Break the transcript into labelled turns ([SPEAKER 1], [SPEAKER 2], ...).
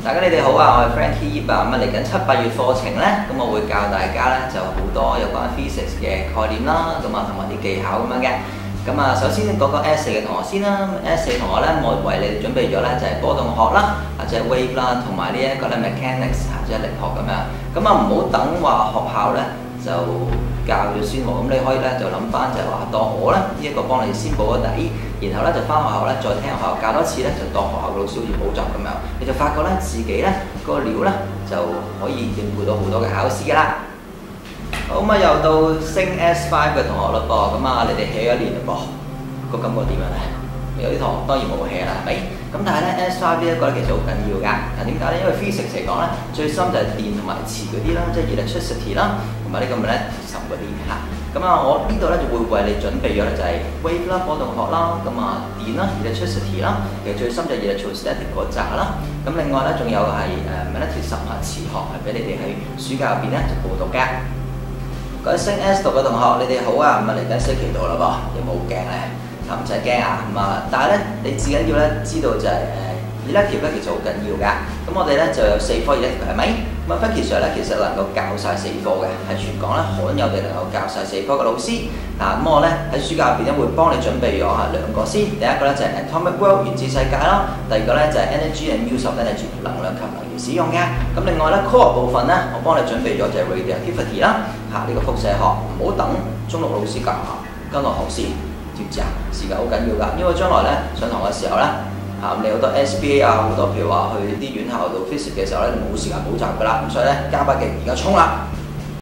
[SPEAKER 1] 大家你哋好啊，我係 Frankie 葉啊，咁嚟緊7、8月課程呢，咁我會教大家呢就好多有關 physics 嘅概念啦，咁啊同埋啲技巧咁樣嘅。咁啊，首先講個 S4 嘅同學先啦，S4 同學呢，我為你哋準備咗呢就係波動學啦，或者 wave 啦，同埋呢一個呢 mechanics 即係力學咁樣。咁啊唔好等話學校呢就教咗先喎，咁你可以呢就諗翻就係話當我呢一個幫你先補個底，然後呢就翻學校呢再聽學校教多次呢，就當學校嘅老師好似補習咁樣，你就發覺呢自己呢個料呢就可以應付到好多嘅考試㗎啦。好咁啊，又到升 S5 嘅同學嘞噃，咁啊你哋 hea 咗一年嘞噃，個感覺點樣呢？有啲同學當然冇 hea 啦，係咪？咁但係咧 S5 呢一個咧其實好緊要㗎。嗱點解咧？因為 physics 嚟講咧，最深就係電同埋磁嗰啲啦，即係 electricity 啦，同埋呢個咪咧磁嗰啲嚇。咁啊，我呢度咧就會為你準備咗咧就係 wave 啦、波動學啦，咁啊電啦、electricity 啦，其實最深就係 electrostatic 嗰扎啦。咁另外咧仲有係magnetism 磁學，係俾你哋喺暑假入邊咧就報讀嘅。各位升 S 讀嘅同學，你哋好啊！咁啊嚟緊星期度啦噃，有冇驚咧？唔使驚啊！咁啊，但係咧你至緊要咧知道就係elective 咧其實好緊要㗎。咁我哋咧就有4科 elective 係咪？咁啊 Frankie Sir 咧其實能夠教晒4科嘅，係全港咧罕有地能夠教晒4科嘅老師。嗱咁我咧喺暑假入邊咧會幫你準備咗2個先。第一個咧就係 Atomic World 原子世界啦，第二個咧就係 Energy and Use of Energy 能量及能源使用嘅。咁另外咧 Core 部分咧我幫你準備咗就係 Radioactivity 啦，呢個輻射學，唔好等中六老師教下，跟落學先。知唔知啊？時間好緊要㗎，因為將來咧上堂嘅時候咧，你好多 SBA 啊，好多譬如話去啲院校度 physics 嘅時候咧，你冇時間補習㗎啦，咁所以咧加把勁，而家衝啦！